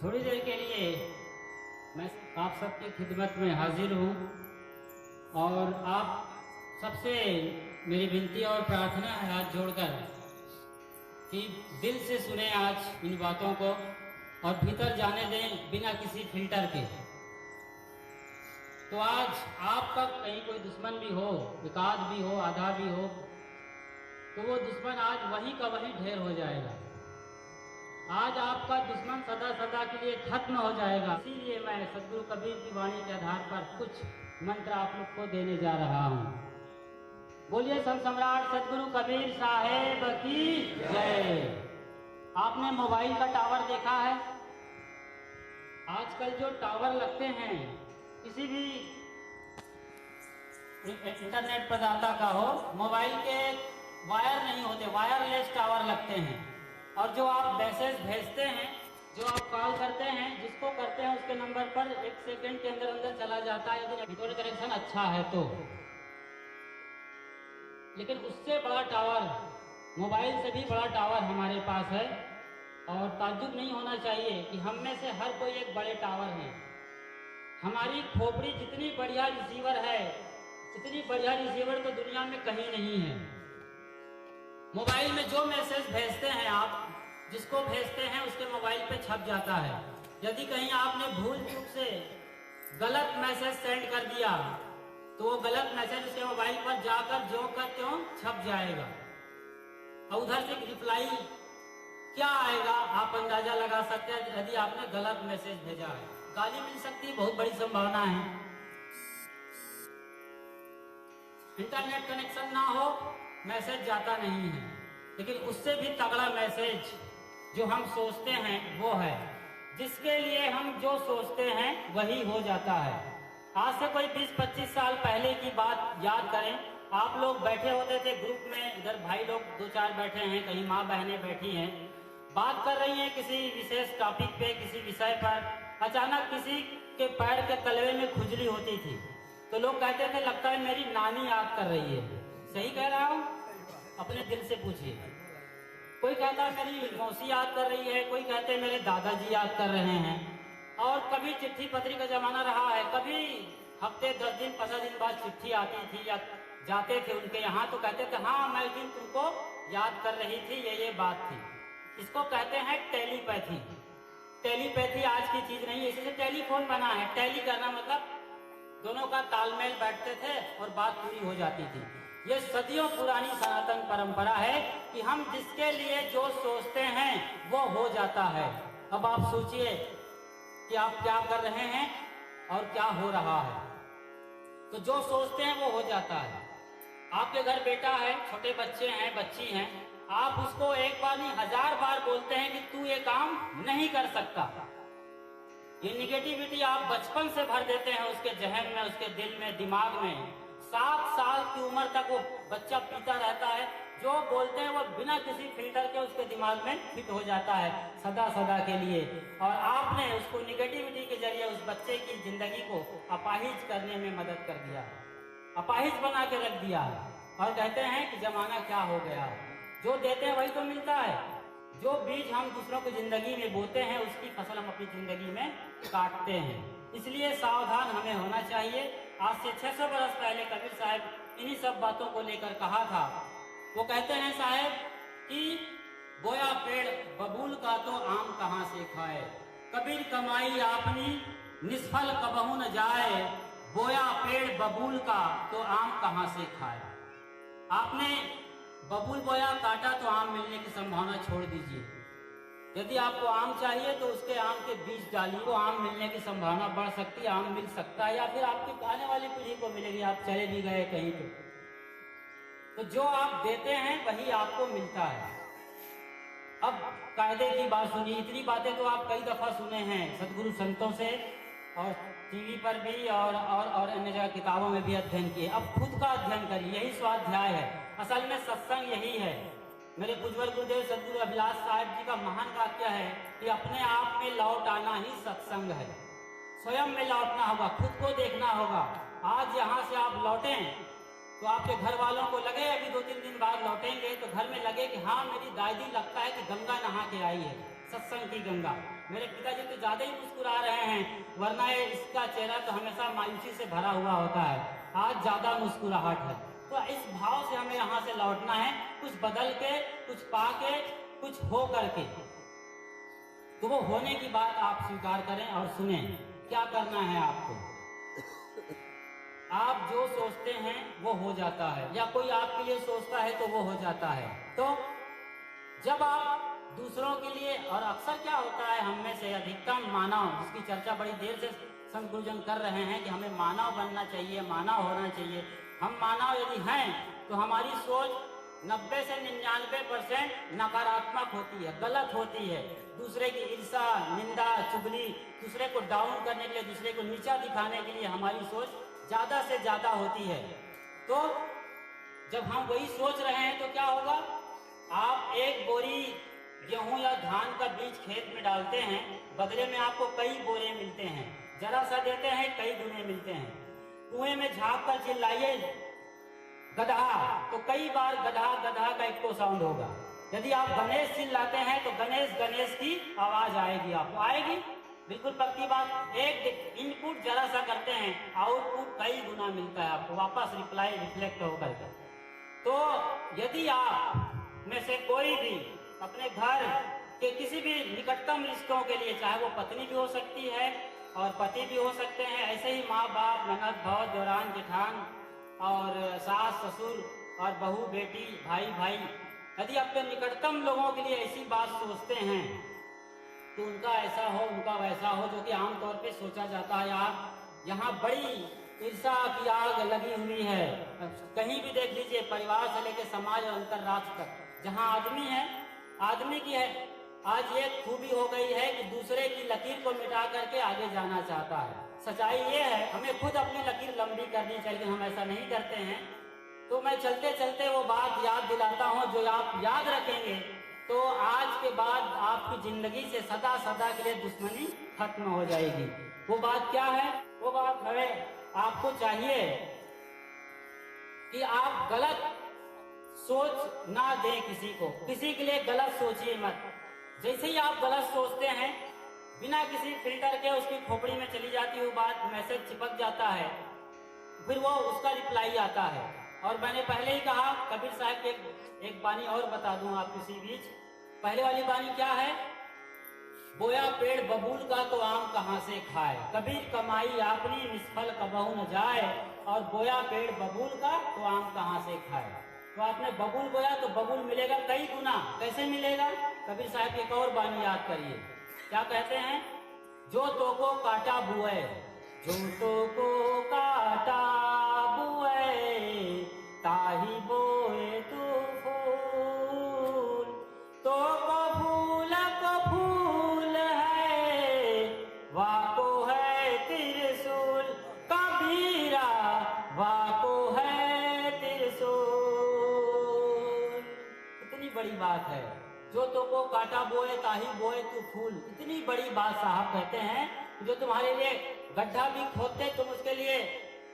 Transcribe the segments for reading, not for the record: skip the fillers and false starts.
थोड़ी देर के लिए मैं आप सबकी खिदमत में हाजिर हूँ और आप सबसे मेरी विनती और प्रार्थना है हाथ जोड़कर कि दिल से सुने आज इन बातों को और भीतर जाने दें बिना किसी फिल्टर के। तो आज आपका कहीं कोई दुश्मन भी हो, एकाध भी हो, आधा भी हो, तो वो दुश्मन आज वहीं का वहीं ढेर हो जाएगा। आज आपका दुश्मन सदा सदा के लिए खत्म हो जाएगा। इसीलिए मैं सदगुरु कबीर की वाणी के आधार पर कुछ मंत्र आप लोग को देने जा रहा हूँ। बोलिए संत सम्राट सदगुरु कबीर साहेब की जय। आपने मोबाइल का टावर देखा है? आजकल जो टावर लगते हैं किसी भी इंटरनेट प्रदाता का हो, मोबाइल के वायर नहीं होते, वायरलेस टावर लगते हैं। और जो आप मैसेज भेजते हैं, जो आप कॉल करते हैं, जिसको करते हैं उसके नंबर पर 1 सेकंड के अंदर अंदर चला जाता है, यदि नेटवर्क कनेक्शन अच्छा है तो। लेकिन उससे बड़ा टावर, मोबाइल से भी बड़ा टावर हमारे पास है। और ताज्जुब नहीं होना चाहिए कि हम में से हर कोई एक बड़े टावर है। हमारी खोपड़ी जितनी बढ़िया रिसीवर है, इतनी बढ़िया रिसीवर तो दुनिया में कहीं नहीं है। मोबाइल में जो मैसेज भेजते हैं आप, जिसको भेजते हैं उसके मोबाइल पे छप जाता है। यदि कहीं आपने भूल चूक से गलत मैसेज सेंड कर दिया तो वो गलत मैसेज उसके मोबाइल पर जाकर ज्यों का त्यों छप जाएगा। और उधर से रिप्लाई क्या आएगा आप अंदाजा लगा सकते हैं। यदि आपने गलत मैसेज भेजा है, गाली मिल सकती है, बहुत बड़ी संभावना है। इंटरनेट कनेक्शन ना हो, मैसेज जाता नहीं है। लेकिन उससे भी तगड़ा मैसेज जो हम सोचते हैं वो है। जिसके लिए हम जो सोचते हैं वही हो जाता है। आज से कोई 20-25 साल पहले की बात याद करें। आप लोग बैठे होते थे ग्रुप में, इधर भाई लोग 2-4 बैठे हैं, कहीं माँ बहनें बैठी हैं, बात कर रही हैं किसी विशेष टॉपिक पे, किसी विषय पर। अचानक किसी के पैर के तलवे में खुजली होती थी तो लोग कहते थे लगता है मेरी नानी याद कर रही है। सही कह रहा हूँ? अपने दिल से पूछिए। कोई कहता है मेरी मौसी याद कर रही है, कोई कहते हैं मेरे दादाजी याद कर रहे हैं। और कभी चिट्ठी पत्री का जमाना रहा है, कभी हफ्ते 10 दिन 15 दिन बाद चिट्ठी आती थी या जाते थे उनके यहाँ तो कहते थे हाँ मैं दिन तुमको याद कर रही थी, ये बात थी। इसको कहते हैं टेलीपैथी। टेलीपैथी आज की चीज नहीं है, इसी टेलीफोन बना है। टेली करना मतलब दोनों का तालमेल बैठते थे और बात पूरी हो जाती थी। ये सदियों पुरानी सनातन परंपरा है कि हम जिसके लिए जो सोचते हैं वो हो जाता है। अब आप सोचिए कि आप क्या कर रहे हैं और क्या हो रहा है। तो जो सोचते हैं वो हो जाता है। आपके घर बेटा है, छोटे बच्चे हैं, बच्ची हैं, आप उसको एक बार नहीं 1000 बार बोलते हैं कि तू ये काम नहीं कर सकता। ये निगेटिविटी आप बचपन से भर देते हैं उसके जहन में, उसके दिल में, दिमाग में। 7 साल की उम्र तक वो बच्चा पीता रहता है, जो बोलते हैं वो बिना किसी फिल्टर के उसके दिमाग में फिट हो जाता है सदा सदा के लिए। और आपने उसको निगेटिविटी के जरिए उस बच्चे की जिंदगी को अपाहिज करने में मदद कर दिया, अपाहिज बना के रख दिया। और कहते हैं कि जमाना क्या हो गया, जो देते हैं वही तो मिलता है। जो बीज हम दूसरों की जिंदगी में बोते हैं उसकी फसल हम अपनी जिंदगी में काटते हैं। इसलिए सावधान हमें होना चाहिए। आज से 600 बरस पहले कबीर साहब इन्हीं सब बातों को लेकर कहा था। वो कहते हैं साहब कि बोया पेड़ बबूल का तो आम कहाँ से खाए, कबीर कमाई आपनी निष्फल कबहू न जाए, बोया पेड़ बबूल का तो आम कहाँ से खाए। आपने बबूल बोया, काटा तो आम मिलने की संभावना छोड़ दीजिए। यदि आपको आम चाहिए तो उसके आम के बीज डालिए, तो आम मिलने की संभावना बढ़ सकती है, आम मिल सकता है, या फिर आपकी आने वाली पीढ़ी को मिलेगी, आप चले भी गए कहीं तो जो आप देते हैं वही आपको मिलता है। अब कायदे की बात सुनिए। इतनी बातें तो आप कई दफा सुने हैं सदगुरु संतों से, और टीवी पर भी और अन्य जगह किताबों में भी अध्ययन किए। अब खुद का अध्ययन करिए, यही स्वाध्याय है। असल में सत्संग यही है। मेरे पूज्य गुरुदेव सदगुरु अभिलाष साहब जी का महान वाक्य है कि अपने आप में लौट आना ही सत्संग है। स्वयं में लौटना होगा, खुद को देखना होगा। आज यहाँ से आप लौटें तो आपके घर वालों को लगे, अभी 2-3 दिन बाद लौटेंगे तो घर में लगे कि हाँ मेरी दादी लगता है कि गंगा नहा के आई है, सत्संग की गंगा। मेरे पिताजी तो ज्यादा ही मुस्कुरा रहे हैं, वरना इसका चेहरा तो हमेशा मायूसी से भरा हुआ होता है, आज ज्यादा मुस्कुराहट है। तो इस भाव से हमें यहाँ से लौटना है, कुछ बदल के, कुछ पा के, कुछ हो करके। तो वो होने की बात आप स्वीकार करें और सुने। क्या करना है आपको? आप जो सोचते हैं वो हो जाता है, या कोई आपके लिए सोचता है तो वो हो जाता है। तो जब आप दूसरों के लिए, और अक्सर क्या होता है, हम में से अधिकतम मानव, जिसकी चर्चा बड़ी देर से संत गुरुजन कर रहे हैं कि हमें मानव बनना चाहिए, मानव होना चाहिए। हम मानव यदि हैं तो हमारी सोच 90 से 99% नकारात्मक होती है, गलत होती है। दूसरे की ईर्ष्या, निंदा, चुगली, दूसरे को डाउन करने के लिए, दूसरे को नीचा दिखाने के लिए हमारी सोच ज्यादा से ज्यादा होती है। तो जब हम वही सोच रहे हैं तो क्या होगा? आप एक बोरी गेहूं या धान का बीज खेत में डालते हैं, बदले में आपको कई बोरे मिलते हैं। जरा सा देते हैं, कई गुने मिलते हैं। कुएं में झाँक कर चिल्लाइए गधा, तो कई बार गधा गधा का इको साउंड होगा। यदि आप गणेश चिल्लाते हैं तो गणेश गणेश की आवाज आएगी, आपको आएगी, बिल्कुल पक्की बात। एक इनपुट जरा सा करते हैं, आउटपुट कई गुना मिलता है आपको, वापस रिप्लाई रिफ्लेक्ट होकर के। तो यदि आप में से कोई भी अपने घर के किसी भी निकटतम रिश्तों के लिए, चाहे वो पत्नी भी हो सकती है और पति भी हो सकते हैं, ऐसे ही माँ बाप, ननद भौज, देवरान जेठान और सास ससुर और बहू बेटी, भाई भाई, यदि अपने निकटतम लोगों के लिए ऐसी बात सोचते हैं तो उनका ऐसा हो, उनका वैसा हो, जो कि आमतौर पे सोचा जाता है यार यहाँ बड़ी ईर्ष्या की आग लगी हुई है। कहीं भी देख लीजिए, परिवार से लेकर समाज और अंतरराष्ट्र तक, जहाँ आदमी है, आदमी की है आज ये खूबी हो गई है कि दूसरे की लकीर को मिटा करके आगे जाना चाहता है। सच्चाई ये है, हमें खुद अपनी लकीर लंबी करनी चाहिए, लेकिन हम ऐसा नहीं करते हैं। तो मैं चलते चलते वो बात याद दिलाता हूँ, जो आप याद रखेंगे तो आज के बाद आपकी जिंदगी से सदा सदा के लिए दुश्मनी खत्म हो जाएगी। वो बात क्या है? वो बात है, आपको चाहिए कि आप गलत सोच ना दें किसी को, किसी के लिए गलत सोचिए मत। जैसे ही आप गलत सोचते हैं, बिना किसी फिल्टर के उसकी खोपड़ी में चली जाती है वो बात, मैसेज चिपक जाता है, फिर वो उसका रिप्लाई आता है। और मैंने पहले ही कहा, कबीर साहब की एक बानी और बता दूं आप इसी बीच। पहले वाली बानी क्या है? बोया पेड़ बबूल का तो आम कहाँ से खाए, कबीर कमाई आपनी निष्फल कबहू न जाए, और बोया पेड़ बबूल का तो आम कहाँ से खाए। तो आपने बबूल बोया तो बबूल मिलेगा कई गुना। कैसे मिलेगा? कबीर साहब की एक और बानी याद करिए, क्या कहते हैं? जो तो को काटा बुए, जो तो को काटा बुए, ताही बोए तू फूल, तो को फूल है, वाको है त्रिशूल, कबीरा वाको है त्रिशूल। इतनी बड़ी बात है, जो तो को काटा बोए ताही बोए तू फूल। इतनी बड़ी बात साहब कहते हैं, जो तुम्हारे लिए गड्ढा भी खोदते तुम उसके लिए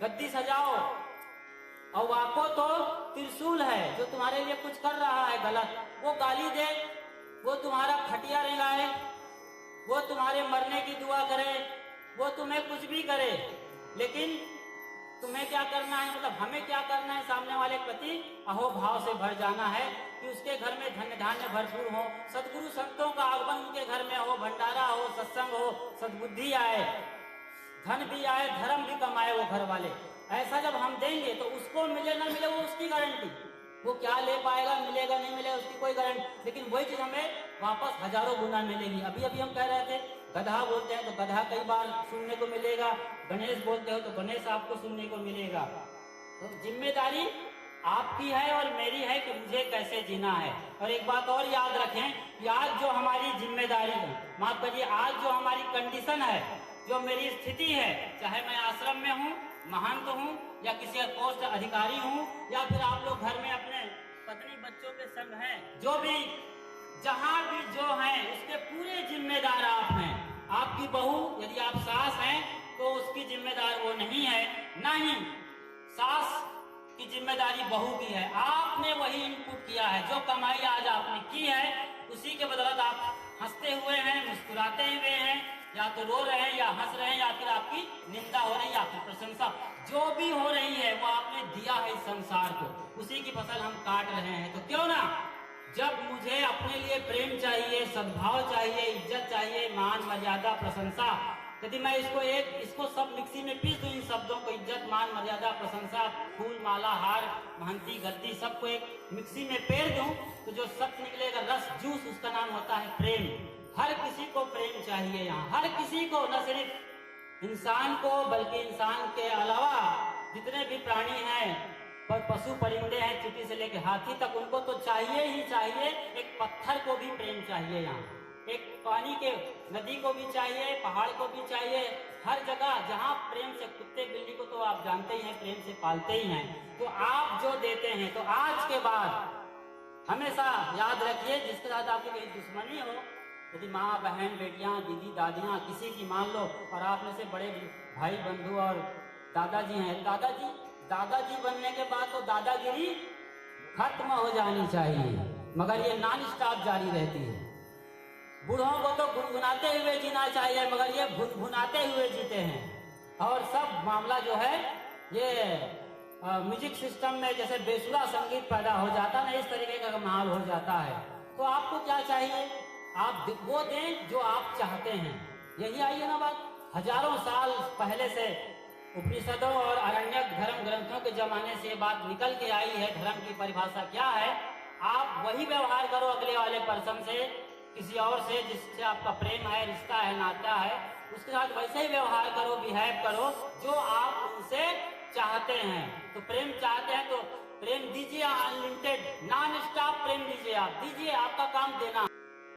गद्दी सजाओ, और वाको तो त्रिशूल है, जो तुम्हारे लिए कुछ कर रहा है गलत, वो गाली दे, वो तुम्हारा खटिया रेंगाए, वो तुम्हारे मरने की दुआ करे, वो तुम्हें कुछ भी करे, लेकिन तुम्हें क्या करना है, मतलब हमें क्या करना है? सामने वाले प्रति अहोभाव से भर जाना है कि उसके घर में धन्य धान्य भरपूर हो, सदगुरु संतों का आगमन उनके घर में हो, भंडारा हो, सत्संग हो, सद्बुद्धि आए, धन भी आए, धर्म भी कमाए वो घर वाले। ऐसा जब हम देंगे तो उसको मिले ना मिले वो उसकी गारंटी, वो क्या ले पाएगा, मिलेगा नहीं मिलेगा उसकी कोई गारंटी, लेकिन वही चीज हमें वापस हजारों गुना मिलेगी। अभी अभी हम कह रहे थे, गधा बोलते हैं तो गधा कई बार सुनने को मिलेगा, गणेश बोलते हो तो गणेश आपको सुनने को मिलेगा। तो जिम्मेदारी आपकी है और मेरी है कि मुझे कैसे जीना है। और एक बात और याद रखें कि आज जो हमारी जिम्मेदारी है, माफ करिए, आज जो हमारी कंडीशन है, जो मेरी स्थिति है, चाहे मैं आश्रम में हूँ, महंत हूँ, या किसी पोस्ट अधिकारी हूँ, या फिर आप लोग घर में अपने पत्नी बच्चों के संग हैं, जो भी जहाँ भी जो हैं उसके पूरे जिम्मेदार आप हैं। आपकी बहू यदि आप सास हैं तो उसकी जिम्मेदार वो नहीं है, ना ही सास की जिम्मेदारी बहू की है। आपने वही इनपुट किया है, जो कमाई आज आपने की है उसी के बदौलत आप हंसते हुए हैं, मुस्कुराते हुए हैं, या तो रो रहे हैं या हंस रहे हैं, या फिर आपकी निंदा हो रही है या फिर प्रशंसा, जो भी हो रही है वो आपने दिया है इस संसार को, उसी की फसल हम काट रहे हैं। तो क्यों ना, जब मुझे अपने लिए प्रेम चाहिए, सद्भाव चाहिए, इज्जत चाहिए, मान मर्यादा प्रशंसा, यदि मैं इसको सब मिक्सी में पीस दूं, इन शब्दों को, इज्जत मान मर्यादा प्रशंसा, फूल माला हार महंती गद्दी, सबको एक मिक्सी में पेर दूं, तो जो सत्य निकलेगा, रस जूस, उसका नाम होता है प्रेम। हर किसी को प्रेम चाहिए यहाँ, हर किसी को, न सिर्फ इंसान को बल्कि इंसान के अलावा जितने भी प्राणी हैं, पशु परिंदे हैं, चींटी से लेकर हाथी तक, उनको तो चाहिए ही चाहिए। एक पत्थर को भी प्रेम चाहिए यहाँ, एक पानी के नदी को भी चाहिए, पहाड़ को भी चाहिए, हर जगह जहाँ प्रेम से, कुत्ते बिल्ली को तो आप जानते ही हैं, प्रेम से पालते ही हैं। तो आप जो देते हैं, तो आज के बाद हमेशा याद रखिए, जिसके साथ आपकी कोई दुश्मनी हो, यदि माँ बहन बेटियाँ दीदी दादियाँ किसी की मान लो, और आप में से बड़े भाई बंधु और दादाजी हैं, दादाजी बनने के बाद तो दादागिरी खत्म हो जानी चाहिए, मगर ये नॉन स्टॉप जारी रहती है। बूढ़ों को तो गुनगुनाते हुए जीना चाहिए, मगर ये भुनभुनाते हुए जीते हैं। और सब मामला जो है ये म्यूजिक सिस्टम में जैसे बेसुरा संगीत पैदा हो जाता है ना, इस तरीके का माहौल हो जाता है। तो आपको क्या चाहिए, आप वो दें जो आप चाहते हैं। यही आई है ना बात, हजारों साल पहले से उपनिषदों और अरण्यक धर्म ग्रंथों के जमाने से ये बात निकल के आई है। धर्म की परिभाषा क्या है, आप वही व्यवहार करो अगले वाले पर्सन से, किसी और से जिससे आपका प्रेम है, रिश्ता है, नाता है, उसके साथ वैसे ही व्यवहार करो, बिहेव करो जो आप उनसे चाहते हैं। तो प्रेम चाहते हैं तो प्रेम दीजिए, अनलिमिटेड नॉन स्टॉप प्रेम दीजिए, आप दीजिए, आपका काम देना।